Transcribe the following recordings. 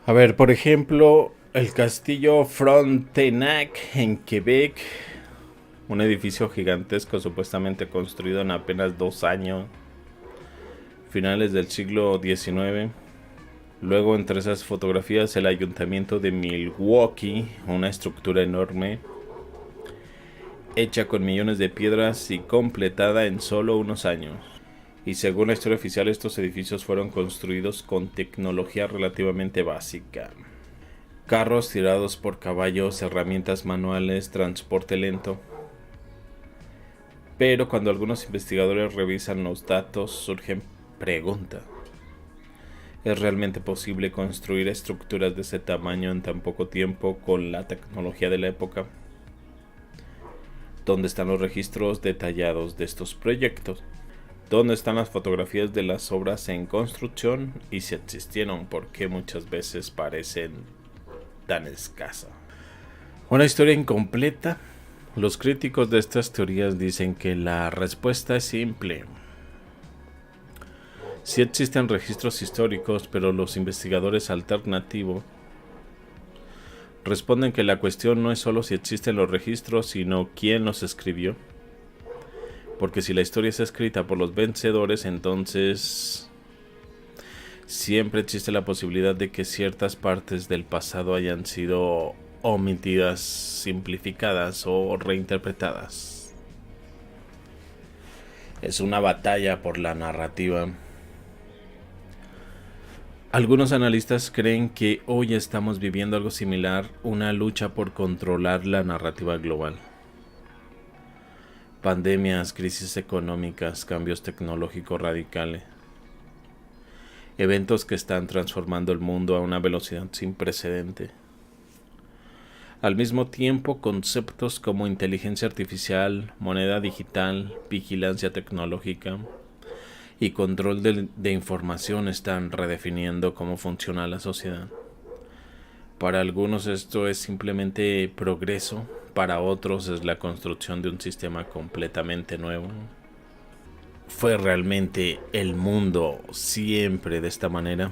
A ver, por ejemplo, el castillo Frontenac en Quebec, un edificio gigantesco supuestamente construido en apenas 2 años, finales del siglo XIX. Luego, entre esas fotografías, el ayuntamiento de Milwaukee, una estructura enorme, hecha con millones de piedras y completada en solo unos años. Y según la historia oficial, estos edificios fueron construidos con tecnología relativamente básica. Carros tirados por caballos, herramientas manuales, transporte lento. Pero cuando algunos investigadores revisan los datos, surgen preguntas. ¿Es realmente posible construir estructuras de ese tamaño en tan poco tiempo con la tecnología de la época? ¿Dónde están los registros detallados de estos proyectos? ¿Dónde están las fotografías de las obras en construcción? Y si existieron, ¿por qué muchas veces parecen tan escasas? Una historia incompleta. Los críticos de estas teorías dicen que la respuesta es simple. Sí existen registros históricos, pero los investigadores alternativos responden que la cuestión no es solo si existen los registros, sino quién los escribió. Porque si la historia es escrita por los vencedores, entonces siempre existe la posibilidad de que ciertas partes del pasado hayan sido omitidas, simplificadas o reinterpretadas. Es una batalla por la narrativa. Algunos analistas creen que hoy estamos viviendo algo similar, una lucha por controlar la narrativa global. Pandemias, crisis económicas, cambios tecnológicos radicales. Eventos que están transformando el mundo a una velocidad sin precedente. Al mismo tiempo, conceptos como inteligencia artificial, moneda digital, vigilancia tecnológica y control de información están redefiniendo cómo funciona la sociedad. Para algunos esto es simplemente progreso, para otros es la construcción de un sistema completamente nuevo. ¿Fue realmente el mundo siempre de esta manera?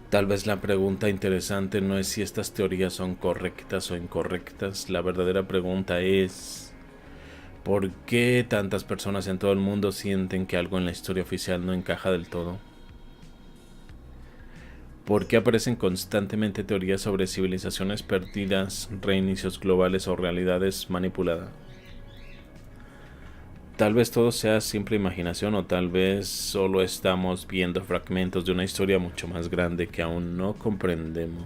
Tal vez la pregunta interesante no es si estas teorías son correctas o incorrectas. La verdadera pregunta es: ¿por qué tantas personas en todo el mundo sienten que algo en la historia oficial no encaja del todo? ¿Por qué aparecen constantemente teorías sobre civilizaciones perdidas, reinicios globales o realidades manipuladas? Tal vez todo sea simple imaginación, o tal vez solo estamos viendo fragmentos de una historia mucho más grande que aún no comprendemos.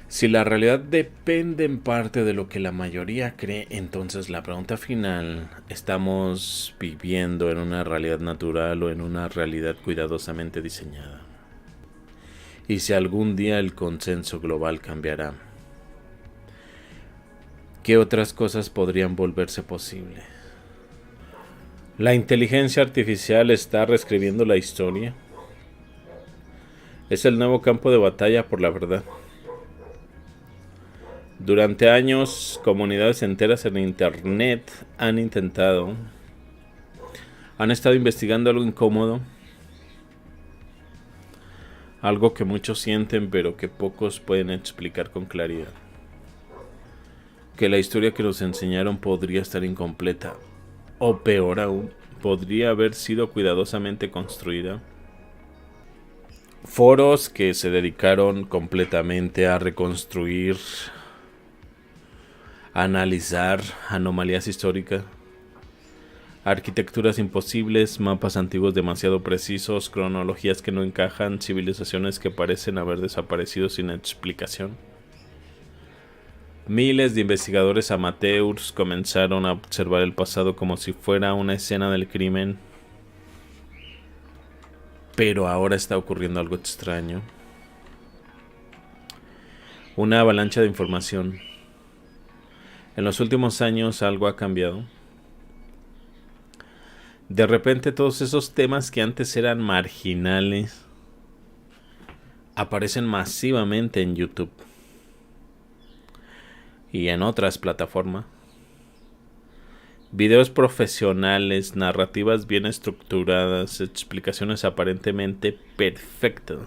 Si la realidad depende en parte de lo que la mayoría cree, entonces la pregunta final: ¿estamos viviendo en una realidad natural o en una realidad cuidadosamente diseñada? Y si algún día el consenso global cambiará, ¿qué otras cosas podrían volverse posibles? ¿La inteligencia artificial está reescribiendo la historia? Es el nuevo campo de batalla por la verdad. Durante años, comunidades enteras en internet han estado investigando algo incómodo, algo que muchos sienten pero que pocos pueden explicar con claridad. Que la historia que nos enseñaron podría estar incompleta, o peor aún, podría haber sido cuidadosamente construida. Foros que se dedicaron completamente a reconstruir, a analizar anomalías históricas, arquitecturas imposibles, mapas antiguos demasiado precisos, cronologías que no encajan, civilizaciones que parecen haber desaparecido sin explicación. Miles de investigadores amateurs comenzaron a observar el pasado como si fuera una escena del crimen. Pero ahora está ocurriendo algo extraño. Una avalancha de información. En los últimos años algo ha cambiado. De repente todos esos temas que antes eran marginales aparecen masivamente en YouTube y en otras plataformas. Videos profesionales, narrativas bien estructuradas, explicaciones aparentemente perfectas.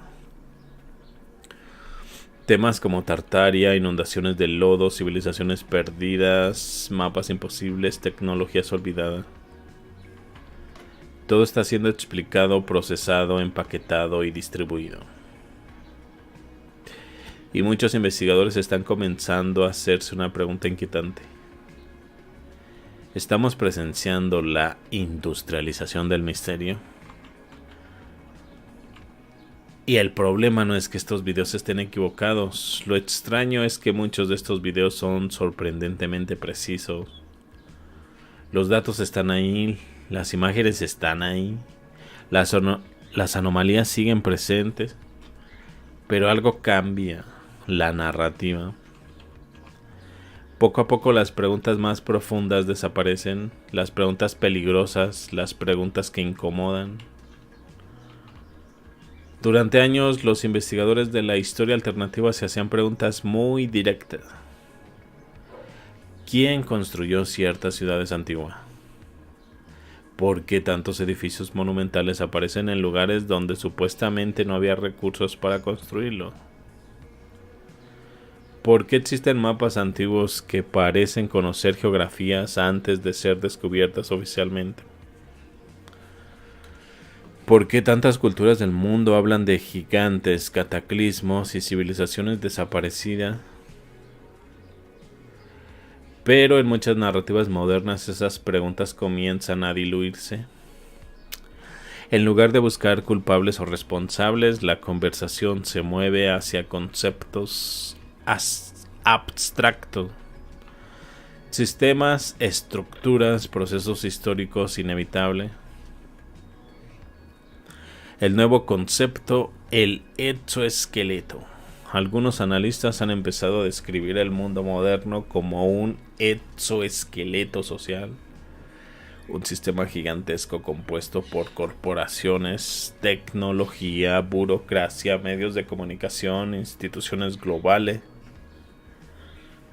Temas como Tartaria, inundaciones de lodo, civilizaciones perdidas, mapas imposibles, tecnologías olvidadas. Todo está siendo explicado, procesado, empaquetado y distribuido. Y muchos investigadores están comenzando a hacerse una pregunta inquietante. ¿Estamos presenciando la industrialización del misterio? Y el problema no es que estos videos estén equivocados. Lo extraño es que muchos de estos videos son sorprendentemente precisos. Los datos están ahí, las imágenes están ahí, las anomalías siguen presentes, pero algo cambia, la narrativa. Poco a poco las preguntas más profundas desaparecen, las preguntas peligrosas, las preguntas que incomodan. Durante años, los investigadores de la historia alternativa se hacían preguntas muy directas. ¿Quién construyó ciertas ciudades antiguas? ¿Por qué tantos edificios monumentales aparecen en lugares donde supuestamente no había recursos para construirlos? ¿Por qué existen mapas antiguos que parecen conocer geografías antes de ser descubiertas oficialmente? ¿Por qué tantas culturas del mundo hablan de gigantes, cataclismos y civilizaciones desaparecidas? Pero en muchas narrativas modernas esas preguntas comienzan a diluirse. En lugar de buscar culpables o responsables, la conversación se mueve hacia conceptos abstractos. Sistemas, estructuras, procesos históricos inevitables. El nuevo concepto, el exoesqueleto. Algunos analistas han empezado a describir el mundo moderno como un exoesqueleto social, un sistema gigantesco compuesto por corporaciones, tecnología, burocracia, medios de comunicación, instituciones globales.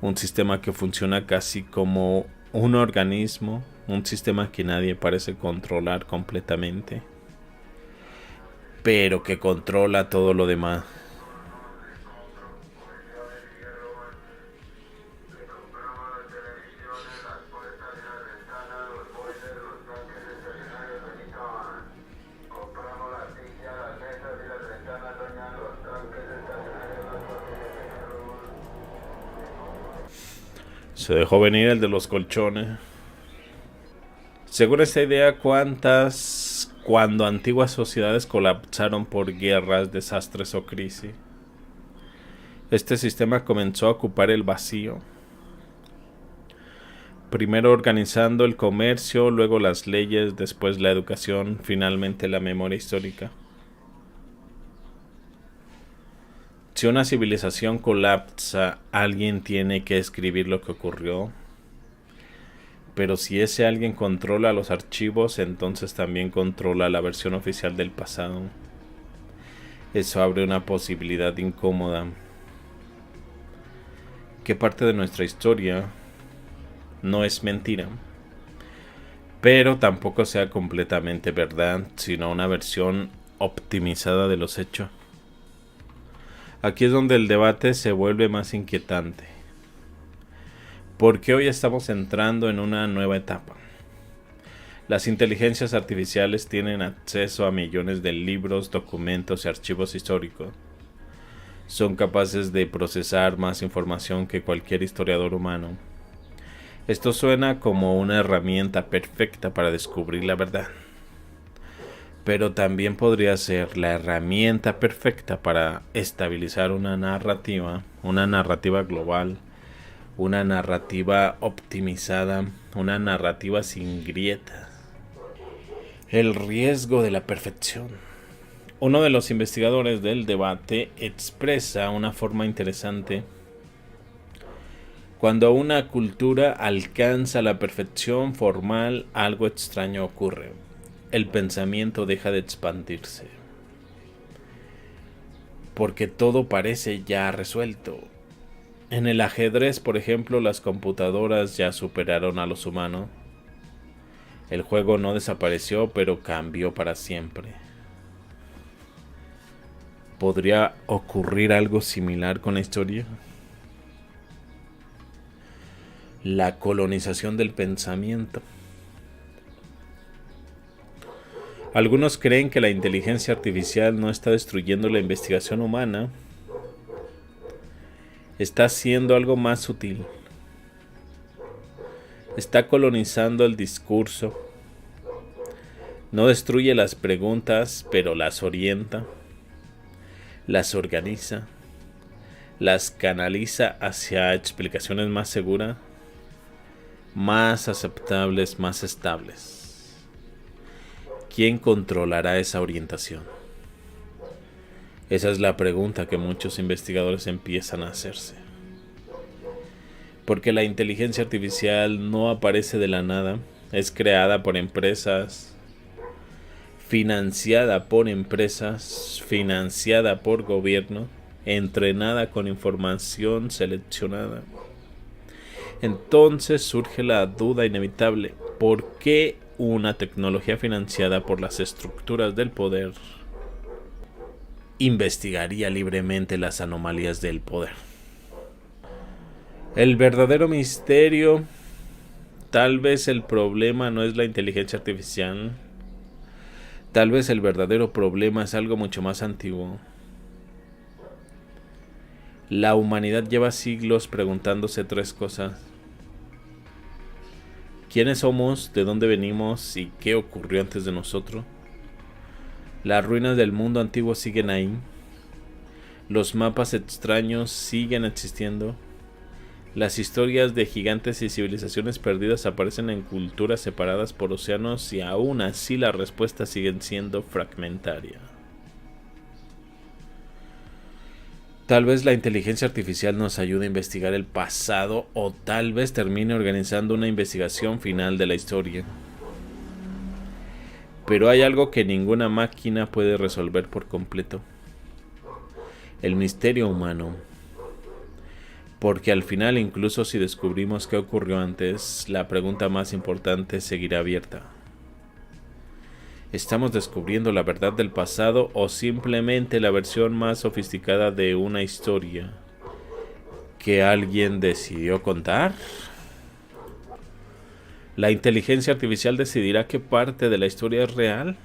Un sistema que funciona casi como un organismo, un sistema que nadie parece controlar completamente, pero que controla todo lo demás. Se dejó venir el de los colchones. Según esta idea, cuando antiguas sociedades colapsaron por guerras, desastres o crisis, este sistema comenzó a ocupar el vacío. Primero organizando el comercio, luego las leyes, después la educación, finalmente la memoria histórica. Si una civilización colapsa, alguien tiene que escribir lo que ocurrió. Pero si ese alguien controla los archivos, entonces también controla la versión oficial del pasado. Eso abre una posibilidad incómoda. ¿Qué parte de nuestra historia no es mentira? Pero tampoco sea completamente verdad, sino una versión optimizada de los hechos. Aquí es donde el debate se vuelve más inquietante. Porque hoy estamos entrando en una nueva etapa. Las inteligencias artificiales tienen acceso a millones de libros, documentos y archivos históricos. Son capaces de procesar más información que cualquier historiador humano. Esto suena como una herramienta perfecta para descubrir la verdad. Pero también podría ser la herramienta perfecta para estabilizar una narrativa global, una narrativa optimizada, una narrativa sin grietas. El riesgo de la perfección. Uno de los investigadores del debate expresa una forma interesante. Cuando una cultura alcanza la perfección formal, algo extraño ocurre. El pensamiento deja de expandirse. Porque todo parece ya resuelto. En el ajedrez, por ejemplo, las computadoras ya superaron a los humanos. El juego no desapareció, pero cambió para siempre. ¿Podría ocurrir algo similar con la historia? La colonización del pensamiento. Algunos creen que la inteligencia artificial no está destruyendo la investigación humana, está haciendo algo más sutil. Está colonizando el discurso. No destruye las preguntas, pero las orienta, las organiza, las canaliza hacia explicaciones más seguras, más aceptables, más estables. ¿Quién controlará esa orientación? Esa es la pregunta que muchos investigadores empiezan a hacerse. Porque la inteligencia artificial no aparece de la nada, es creada por empresas, financiada por empresas, financiada por gobierno, entrenada con información seleccionada. Entonces surge la duda inevitable: ¿por qué una tecnología financiada por las estructuras del poder investigaría libremente las anomalías del poder? El verdadero misterio, tal vez el problema no es la inteligencia artificial, tal vez el verdadero problema es algo mucho más antiguo. La humanidad lleva siglos preguntándose tres cosas: ¿quiénes somos? ¿De dónde venimos? ¿Y qué ocurrió antes de nosotros? Las ruinas del mundo antiguo siguen ahí. Los mapas extraños siguen existiendo. Las historias de gigantes y civilizaciones perdidas aparecen en culturas separadas por océanos, y aún así las respuestas siguen siendo fragmentarias. Tal vez la inteligencia artificial nos ayude a investigar el pasado, o tal vez termine organizando una investigación final de la historia. Pero hay algo que ninguna máquina puede resolver por completo: el misterio humano. Porque al final, incluso si descubrimos qué ocurrió antes, la pregunta más importante seguirá abierta. ¿Estamos descubriendo la verdad del pasado o simplemente la versión más sofisticada de una historia que alguien decidió contar? ¿La inteligencia artificial decidirá qué parte de la historia es real?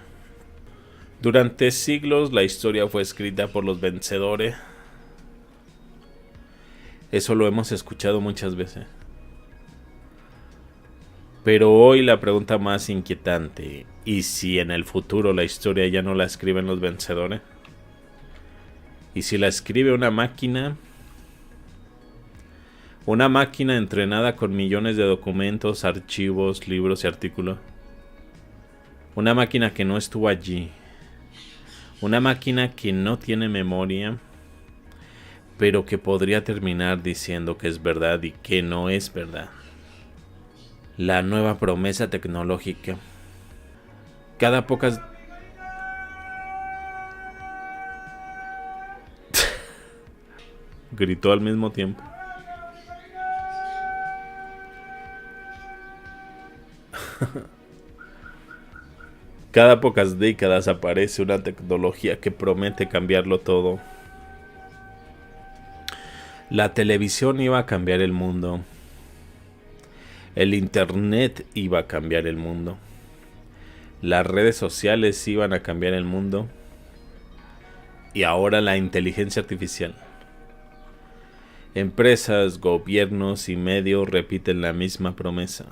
Durante siglos la historia fue escrita por los vencedores. Eso lo hemos escuchado muchas veces. Pero hoy la pregunta más inquietante: ¿y si en el futuro la historia ya no la escriben los vencedores? ¿Y si la escribe una máquina? Una máquina entrenada con millones de documentos, archivos, libros y artículos. Una máquina que no estuvo allí. Una máquina que no tiene memoria, pero que podría terminar diciendo que es verdad y que no es verdad. La nueva promesa tecnológica. Cada pocas... Gritó al mismo tiempo. Cada pocas décadas aparece una tecnología que promete cambiarlo todo. La televisión iba a cambiar el mundo. El internet iba a cambiar el mundo. Las redes sociales iban a cambiar el mundo. Y ahora la inteligencia artificial. Empresas, gobiernos y medios repiten la misma promesa: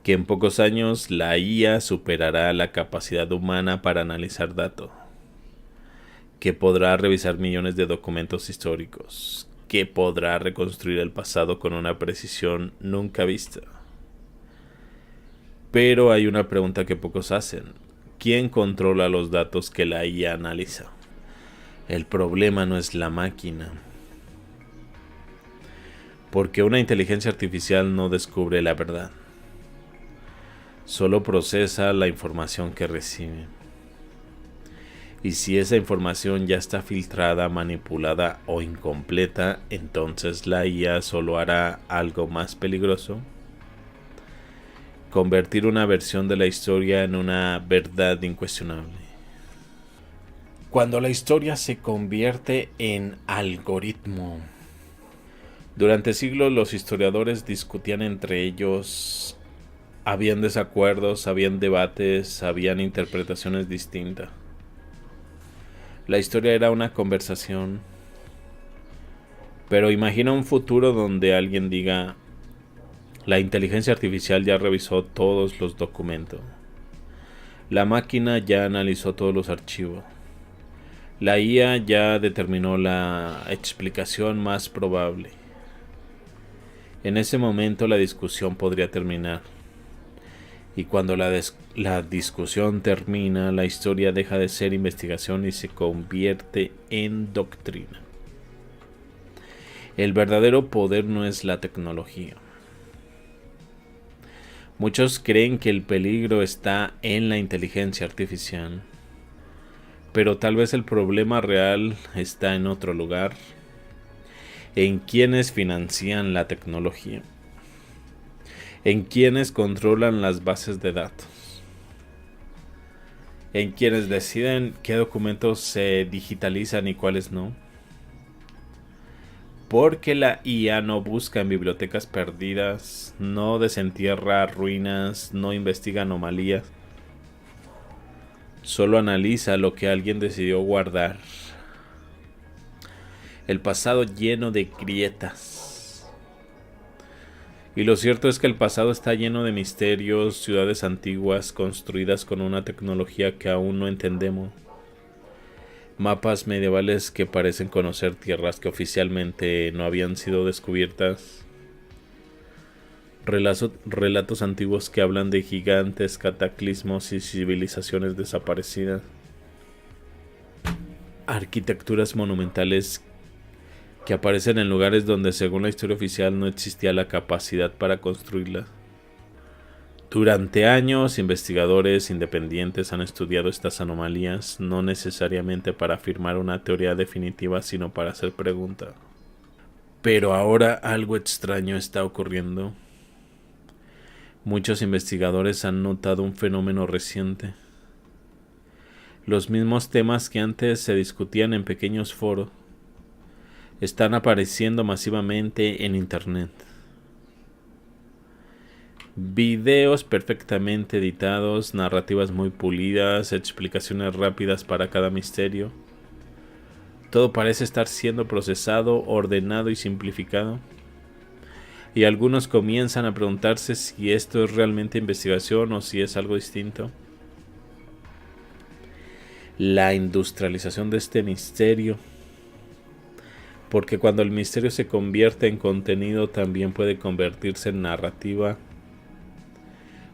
que en pocos años la IA superará la capacidad humana para analizar datos, que podrá revisar millones de documentos históricos, que podrá reconstruir el pasado con una precisión nunca vista. Pero hay una pregunta que pocos hacen: ¿quién controla los datos que la IA analiza? El problema no es la máquina, porque una inteligencia artificial no descubre la verdad, solo procesa la información que recibe. Y si esa información ya está filtrada, manipulada o incompleta, entonces la IA solo hará algo más peligroso: convertir una versión de la historia en una verdad incuestionable. Cuando la historia se convierte en algoritmo. Durante siglos los historiadores discutían entre ellos, habían desacuerdos, habían debates, habían interpretaciones distintas. La historia era una conversación, pero imagina un futuro donde alguien diga, la inteligencia artificial ya revisó todos los documentos, la máquina ya analizó todos los archivos, la IA ya determinó la explicación más probable. En ese momento la discusión podría terminar. Y cuando la discusión termina, la historia deja de ser investigación y se convierte en doctrina. El verdadero poder no es la tecnología. Muchos creen que el peligro está en la inteligencia artificial, pero tal vez el problema real está en otro lugar, en quienes financian la tecnología, en quienes controlan las bases de datos, en quienes deciden qué documentos se digitalizan y cuáles no. Porque la IA no busca en bibliotecas perdidas, no desentierra ruinas, no investiga anomalías. Solo analiza lo que alguien decidió guardar. El pasado lleno de grietas. Y lo cierto es que el pasado está lleno de misterios, ciudades antiguas construidas con una tecnología que aún no entendemos. Mapas medievales que parecen conocer tierras que oficialmente no habían sido descubiertas. Relatos antiguos que hablan de gigantes, cataclismos y civilizaciones desaparecidas. Arquitecturas monumentales que aparecen en lugares donde según la historia oficial no existía la capacidad para construirlas. Durante años, investigadores independientes han estudiado estas anomalías, no necesariamente para afirmar una teoría definitiva, sino para hacer preguntas. Pero ahora algo extraño está ocurriendo. Muchos investigadores han notado un fenómeno reciente. Los mismos temas que antes se discutían en pequeños foros están apareciendo masivamente en Internet. Videos perfectamente editados, narrativas muy pulidas, explicaciones rápidas para cada misterio. Todo parece estar siendo procesado, ordenado y simplificado. Y algunos comienzan a preguntarse si esto es realmente investigación o si es algo distinto. La industrialización de este misterio. Porque cuando el misterio se convierte en contenido, también puede convertirse en narrativa.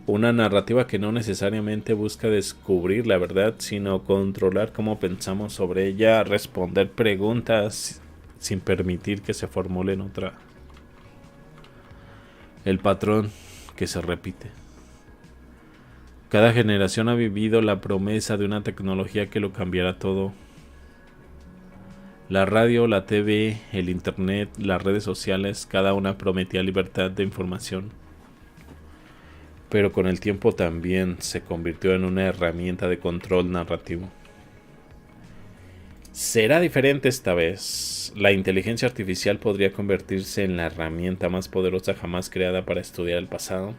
Una narrativa que no necesariamente busca descubrir la verdad, sino controlar cómo pensamos sobre ella, responder preguntas sin permitir que se formulen otra. El patrón que se repite. Cada generación ha vivido la promesa de una tecnología que lo cambiará todo. La radio, la TV, el internet, las redes sociales, cada una prometía libertad de información. Pero con el tiempo también se convirtió en una herramienta de control narrativo. Será diferente esta vez. La inteligencia artificial podría convertirse en la herramienta más poderosa jamás creada para estudiar el pasado.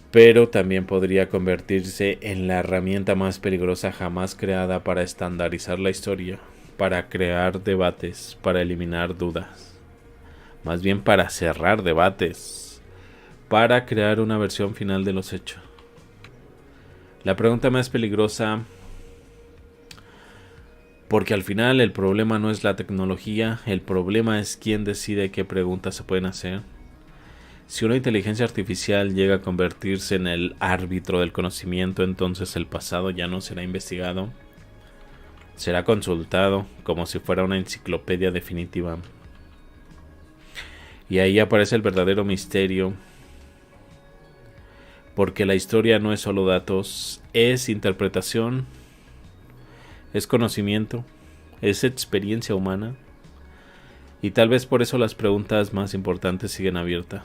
Pero también podría convertirse en la herramienta más peligrosa jamás creada para estandarizar la historia, para crear debates, para eliminar dudas. Más bien para cerrar debates, para crear una versión final de los hechos. La pregunta más peligrosa, porque al final el problema no es la tecnología, el problema es quién decide qué preguntas se pueden hacer. Si una inteligencia artificial llega a convertirse en el árbitro del conocimiento, entonces el pasado ya no será investigado, será consultado como si fuera una enciclopedia definitiva. Y ahí aparece el verdadero misterio, porque la historia no es solo datos, es interpretación, es conocimiento, es experiencia humana, y tal vez por eso las preguntas más importantes siguen abiertas.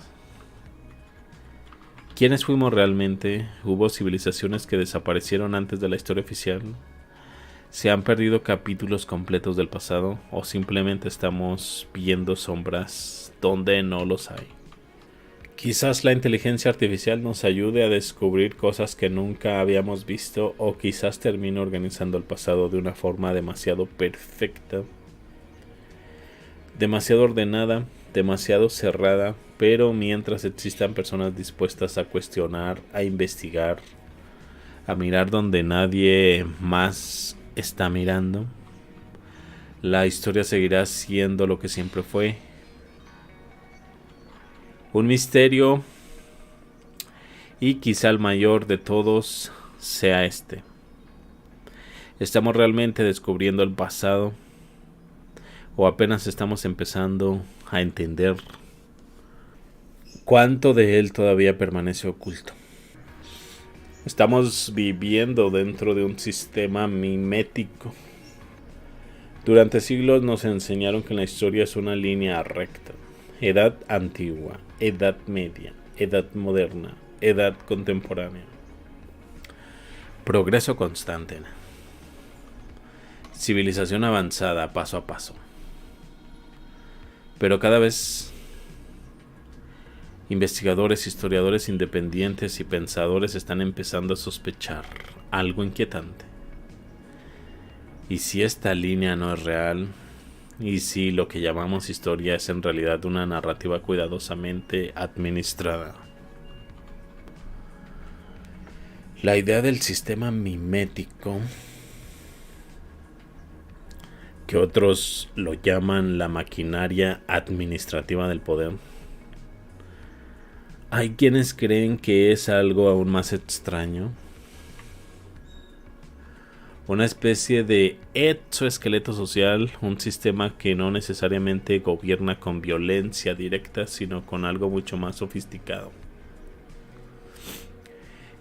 ¿Quiénes fuimos realmente? ¿Hubo civilizaciones que desaparecieron antes de la historia oficial? ¿Se han perdido capítulos completos del pasado o simplemente estamos viendo sombras donde no los hay? Quizás la inteligencia artificial nos ayude a descubrir cosas que nunca habíamos visto, o quizás termine organizando el pasado de una forma demasiado perfecta, demasiado ordenada, demasiado cerrada, pero mientras existan personas dispuestas a cuestionar, a investigar, a mirar donde nadie más está mirando, la historia seguirá siendo lo que siempre fue: un misterio, y quizá el mayor de todos sea este: ¿estamos realmente descubriendo el pasado o apenas estamos empezando a entender cuánto de él todavía permanece oculto? Estamos viviendo dentro de un sistema mimético. Durante siglos nos enseñaron que la historia es una línea recta: edad antigua, edad media, edad moderna, edad contemporánea. Progreso constante. Civilización avanzada paso a paso. Pero cada vez investigadores, historiadores independientes y pensadores están empezando a sospechar algo inquietante. ¿Y si esta línea no es real? ¿Y si lo que llamamos historia es en realidad una narrativa cuidadosamente administrada? La idea del sistema mimético, que otros lo llaman la maquinaria administrativa del poder, hay quienes creen que es algo aún más extraño, una especie de exoesqueleto social, un sistema que no necesariamente gobierna con violencia directa, sino con algo mucho más sofisticado.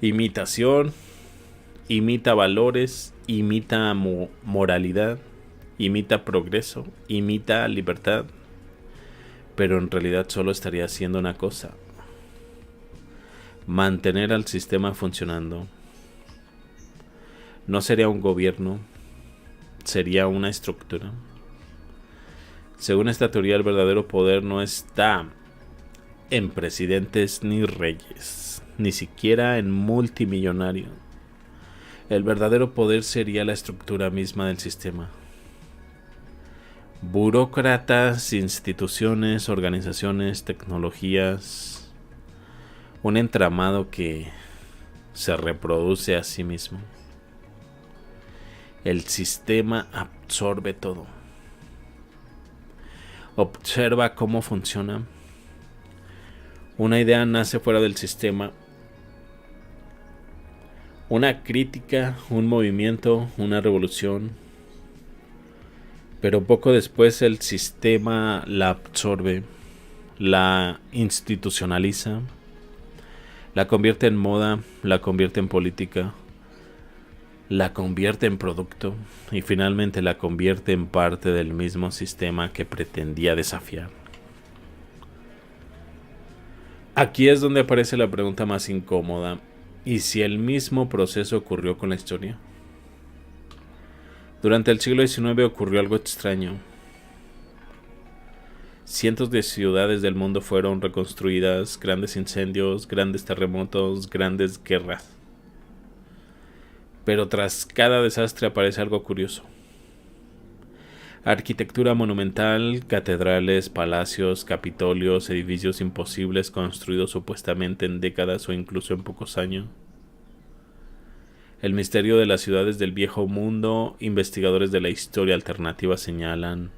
Imitación, imita valores, imita moralidad, imita progreso, imita libertad, pero en realidad solo estaría haciendo una cosa: mantener al sistema funcionando. No sería un gobierno, sería una estructura. Según esta teoría, el verdadero poder no está en presidentes ni reyes, ni siquiera en multimillonarios. El verdadero poder sería la estructura misma del sistema. Burócratas, instituciones, organizaciones, tecnologías, un entramado que se reproduce a sí mismo. El sistema absorbe todo. Observa cómo funciona. Una idea nace fuera del sistema. Una crítica, un movimiento, una revolución. Pero poco después el sistema la absorbe, la institucionaliza, la convierte en moda, la convierte en política, la convierte en producto y finalmente la convierte en parte del mismo sistema que pretendía desafiar. Aquí es donde aparece la pregunta más incómoda: ¿y si el mismo proceso ocurrió con la historia? Durante el siglo XIX ocurrió algo extraño. Cientos de ciudades del mundo fueron reconstruidas, grandes incendios, grandes terremotos, grandes guerras. Pero tras cada desastre aparece algo curioso: arquitectura monumental, catedrales, palacios, capitolios, edificios imposibles construidos supuestamente en décadas o incluso en pocos años. El misterio de las ciudades del viejo mundo. Investigadores de la historia alternativa señalan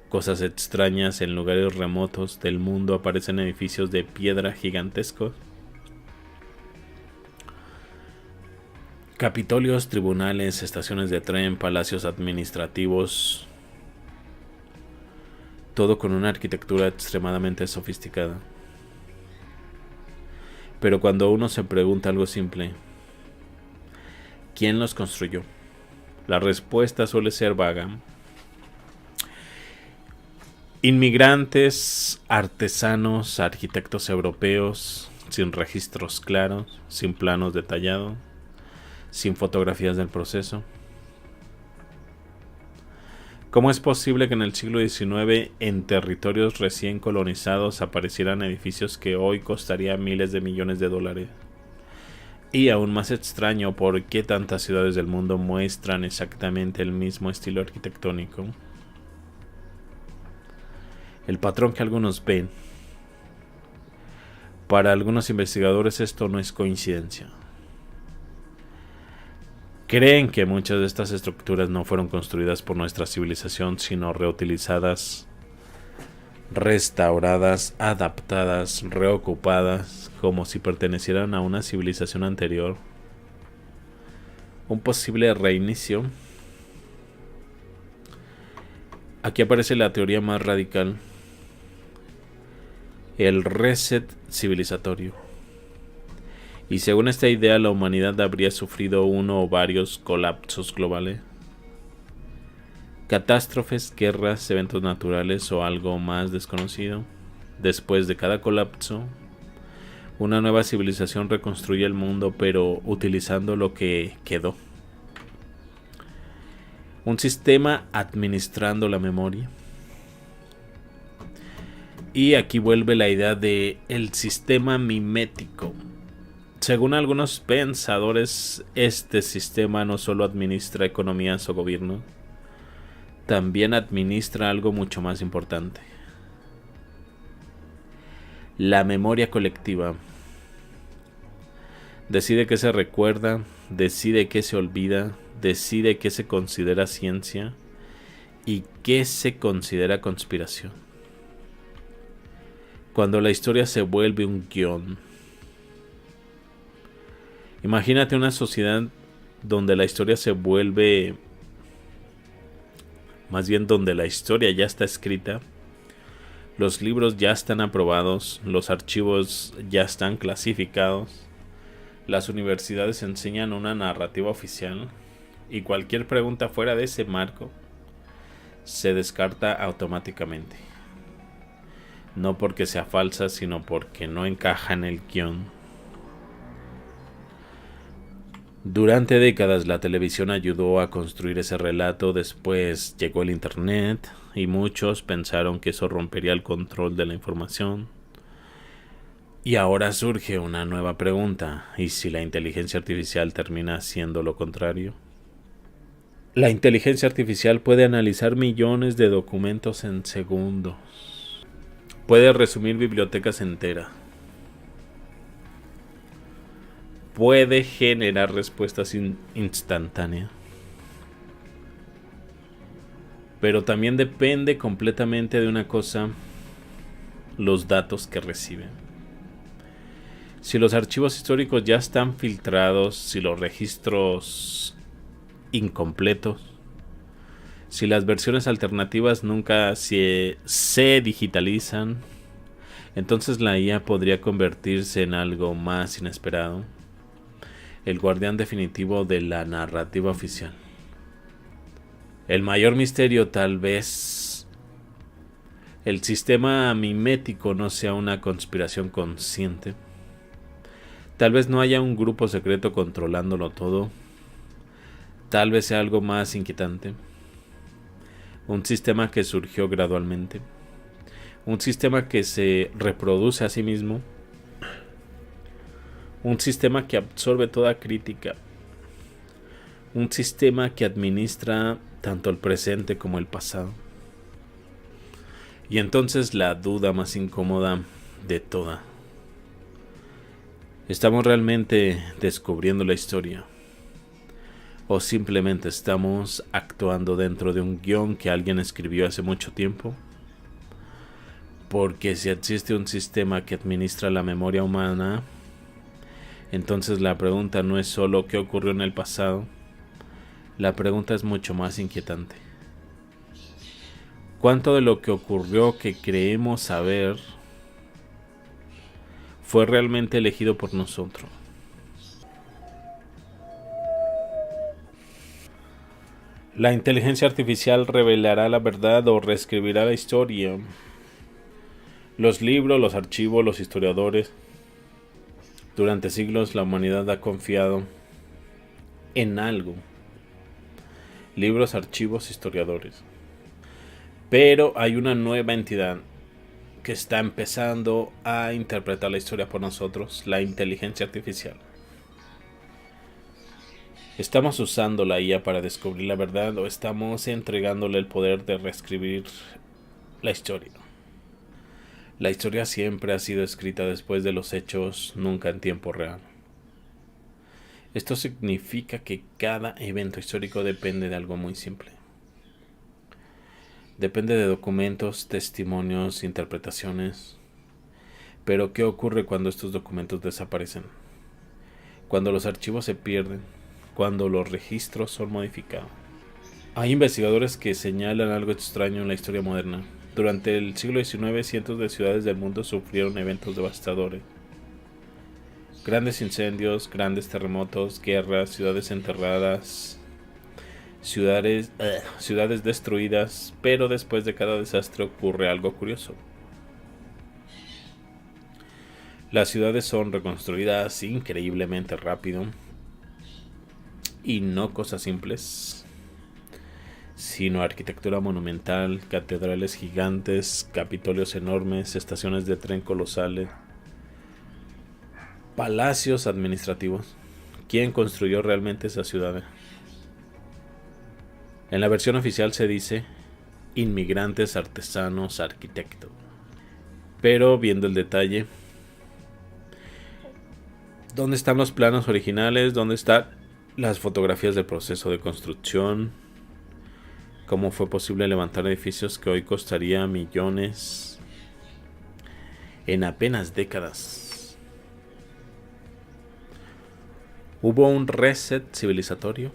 cosas extrañas: en lugares remotos del mundo aparecen edificios de piedra gigantescos. Capitolios, tribunales, estaciones de tren, palacios administrativos, todo con una arquitectura extremadamente sofisticada. Pero cuando uno se pregunta algo simple: ¿quién los construyó?, la respuesta suele ser vaga. Inmigrantes, artesanos, arquitectos europeos, sin registros claros, sin planos detallados, sin fotografías del proceso. ¿Cómo es posible que en el siglo XIX en territorios recién colonizados aparecieran edificios que hoy costarían miles de millones de dólares? Y aún más extraño, ¿por qué tantas ciudades del mundo muestran exactamente el mismo estilo arquitectónico? El patrón que algunos ven. Para algunos investigadores esto no es coincidencia. Creen que muchas de estas estructuras no fueron construidas por nuestra civilización, sino reutilizadas, restauradas, adaptadas, reocupadas, como si pertenecieran a una civilización anterior. Un posible reinicio. Aquí aparece la teoría más radical, el reset civilizatorio. Y según esta idea, la humanidad habría sufrido uno o varios colapsos globales, catástrofes, guerras, eventos naturales o algo más desconocido. Después de cada colapso, una nueva civilización reconstruye el mundo, pero utilizando lo que quedó. Un sistema administrando la memoria. Y aquí vuelve la idea de el sistema mimético. Según algunos pensadores, este sistema no solo administra economías o gobiernos, también administra algo mucho más importante: la memoria colectiva. Decide qué se recuerda, decide qué se olvida, decide qué se considera ciencia y qué se considera conspiración. Cuando la historia se vuelve un guión. Imagínate una sociedad donde la historia se vuelve, más bien donde la historia ya está escrita, los libros ya están aprobados, los archivos ya están clasificados, las universidades enseñan una narrativa oficial y cualquier pregunta fuera de ese marco se descarta automáticamente. No porque sea falsa, sino porque no encaja en el guión. Durante décadas la televisión ayudó a construir ese relato, después llegó el internet y muchos pensaron que eso rompería el control de la información. Y ahora surge una nueva pregunta: ¿y si la inteligencia artificial termina haciendo lo contrario? La inteligencia artificial puede analizar millones de documentos en segundos. Puede resumir bibliotecas enteras. Puede generar respuestas instantáneas. Pero también depende completamente de una cosa: los datos que recibe. Si los archivos históricos ya están filtrados, si los registros incompletos, si las versiones alternativas nunca se digitalizan, entonces la IA podría convertirse en algo más inesperado: el guardián definitivo de la narrativa oficial. El mayor misterio, tal vez el sistema mimético no sea una conspiración consciente. Tal vez no haya un grupo secreto controlándolo todo. Tal vez sea algo más inquietante: un sistema que surgió gradualmente, un sistema que se reproduce a sí mismo, un sistema que absorbe toda crítica, un sistema que administra tanto el presente como el pasado. Y entonces la duda más incómoda de toda: ¿estamos realmente descubriendo la historia? ¿O simplemente estamos actuando dentro de un guión que alguien escribió hace mucho tiempo? Porque si existe un sistema que administra la memoria humana, entonces la pregunta no es solo qué ocurrió en el pasado. La pregunta es mucho más inquietante: ¿cuánto de lo que ocurrió que creemos saber fue realmente elegido por nosotros? ¿La inteligencia artificial revelará la verdad o reescribirá la historia? Los libros, los archivos, los historiadores. Durante siglos la humanidad ha confiado en algo: libros, archivos, historiadores. Pero hay una nueva entidad que está empezando a interpretar la historia por nosotros, la inteligencia artificial. ¿Estamos usando la IA para descubrir la verdad o estamos entregándole el poder de reescribir la historia? La historia siempre ha sido escrita después de los hechos, nunca en tiempo real. Esto significa que cada evento histórico depende de algo muy simple. Depende de documentos, testimonios, interpretaciones. Pero ¿qué ocurre cuando estos documentos desaparecen? Cuando los archivos se pierden, cuando los registros son modificados. Hay investigadores que señalan algo extraño en la historia moderna. Durante el siglo XIX, cientos de ciudades del mundo sufrieron eventos devastadores. Grandes incendios, grandes terremotos, guerras, ciudades enterradas, ciudades destruidas, pero después de cada desastre ocurre algo curioso. Las ciudades son reconstruidas increíblemente rápido, y no cosas simples, sino arquitectura monumental, catedrales gigantes, capitolios enormes, estaciones de tren colosales, palacios administrativos. ¿Quién construyó realmente esa ciudad? En la versión oficial se dice inmigrantes, artesanos, arquitectos. Pero viendo el detalle, ¿dónde están los planos originales? ¿Dónde están las fotografías del proceso de construcción? ¿Cómo fue posible levantar edificios que hoy costaría millones en apenas décadas? ¿Hubo un reset civilizatorio?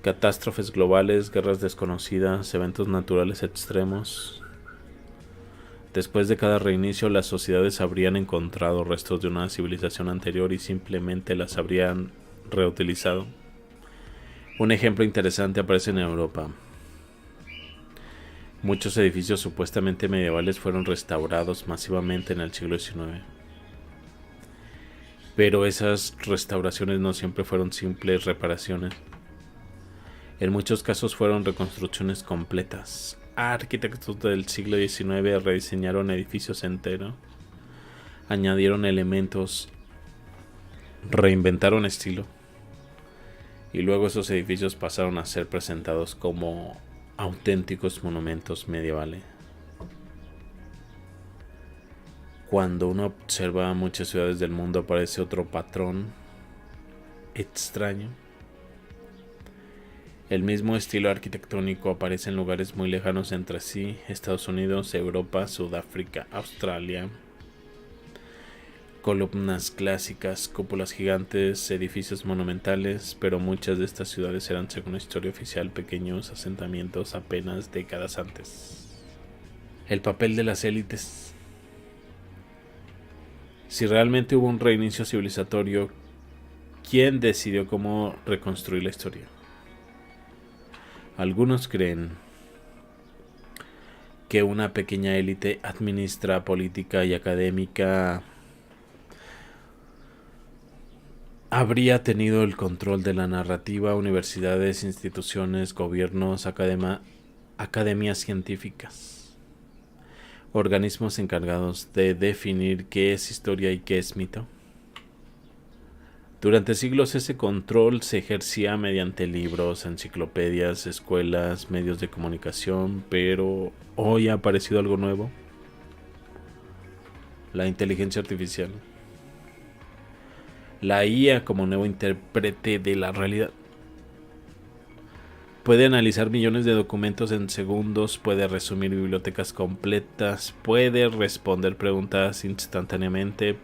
Catástrofes globales, guerras desconocidas, eventos naturales extremos. Después de cada reinicio, las sociedades habrían encontrado restos de una civilización anterior y simplemente las habrían reutilizado. Un ejemplo interesante aparece en Europa. Muchos edificios supuestamente medievales fueron restaurados masivamente en el siglo XIX. Pero esas restauraciones no siempre fueron simples reparaciones. En muchos casos fueron reconstrucciones completas. Arquitectos del siglo XIX rediseñaron edificios enteros, añadieron elementos, reinventaron estilo, y luego esos edificios pasaron a ser presentados como auténticos monumentos medievales. Cuando uno observa muchas ciudades del mundo aparece otro patrón extraño. El mismo estilo arquitectónico aparece en lugares muy lejanos entre sí: Estados Unidos, Europa, Sudáfrica, Australia. Columnas clásicas, cúpulas gigantes, edificios monumentales, pero muchas de estas ciudades eran, según la historia oficial, pequeños asentamientos apenas décadas antes. El papel de las élites. Si realmente hubo un reinicio civilizatorio, ¿quién decidió cómo reconstruir la historia? Algunos creen que una pequeña élite administra, política y académica habría tenido el control de la narrativa. Universidades, instituciones, gobiernos, academias científicas, organismos encargados de definir qué es historia y qué es mito. Durante siglos ese control se ejercía mediante libros, enciclopedias, escuelas, medios de comunicación, pero hoy ha aparecido algo nuevo: la inteligencia artificial. La IA como nuevo intérprete de la realidad. Puede analizar millones de documentos en segundos, puede resumir bibliotecas completas, puede responder preguntas instantáneamente,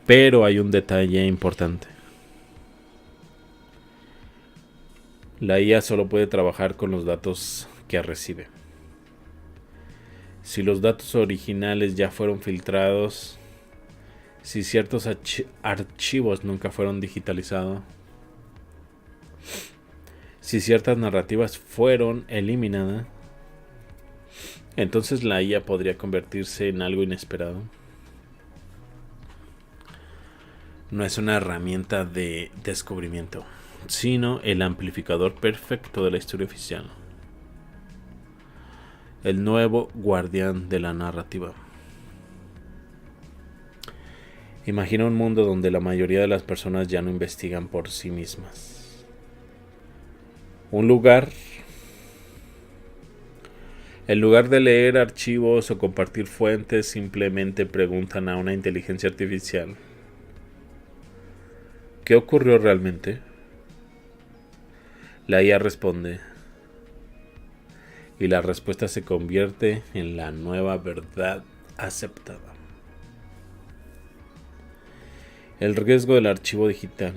Pero hay un detalle importante. La IA solo puede trabajar con los datos que recibe. Si los datos originales ya fueron filtrados, si ciertos archivos nunca fueron digitalizados, si ciertas narrativas fueron eliminadas, entonces la IA podría convertirse en algo inesperado. No es una herramienta de descubrimiento, sino el amplificador perfecto de la historia oficial. El nuevo guardián de la narrativa. Imagina un mundo donde la mayoría de las personas ya no investigan por sí mismas. Un lugar, en lugar de leer archivos o compartir fuentes, simplemente preguntan a una inteligencia artificial: ¿qué ocurrió realmente? La IA responde, y la respuesta se convierte en la nueva verdad aceptada. El riesgo del archivo digital.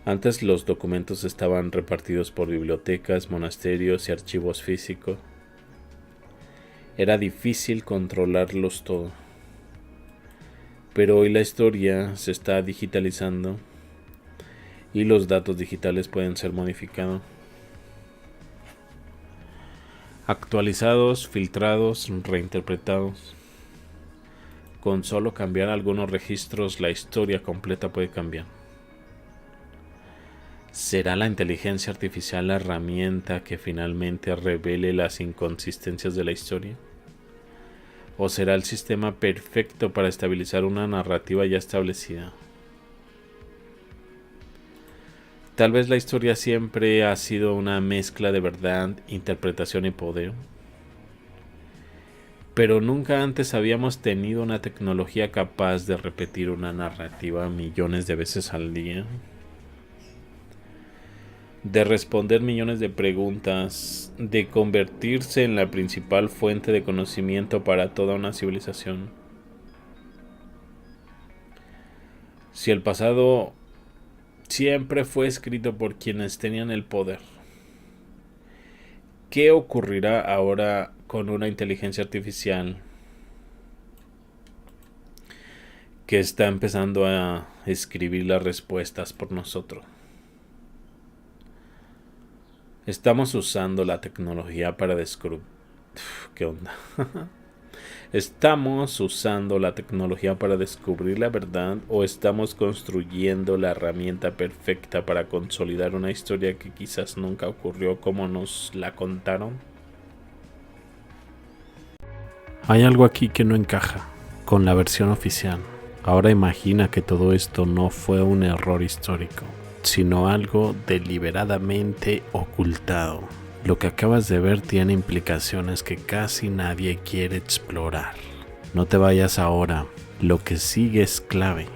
Antes los documentos estaban repartidos por bibliotecas, monasterios y archivos físicos. Era difícil controlarlos todo. Pero hoy la historia se está digitalizando y los datos digitales pueden ser modificados, actualizados, filtrados, reinterpretados. Con solo cambiar algunos registros, la historia completa puede cambiar. ¿Será la inteligencia artificial la herramienta que finalmente revele las inconsistencias de la historia? ¿O será el sistema perfecto para estabilizar una narrativa ya establecida? Tal vez la historia siempre ha sido una mezcla de verdad, interpretación y poder. Pero nunca antes habíamos tenido una tecnología capaz de repetir una narrativa millones de veces al día, de responder millones de preguntas, de convertirse en la principal fuente de conocimiento para toda una civilización. Si el pasado siempre fue escrito por quienes tenían el poder, ¿qué ocurrirá ahora con una inteligencia artificial que está empezando a escribir las respuestas por nosotros? Estamos usando la tecnología para descubrir... ¿Qué onda? ¿Estamos usando la tecnología para descubrir la verdad o estamos construyendo la herramienta perfecta para consolidar una historia que quizás nunca ocurrió como nos la contaron? Hay algo aquí que no encaja con la versión oficial. Ahora imagina que todo esto no fue un error histórico, sino algo deliberadamente ocultado. Lo que acabas de ver tiene implicaciones que casi nadie quiere explorar. No te vayas ahora, lo que sigue es clave.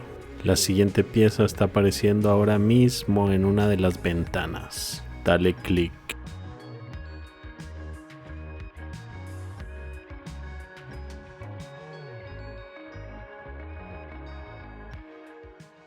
La siguiente pieza está apareciendo ahora mismo en una de las ventanas. Dale clic.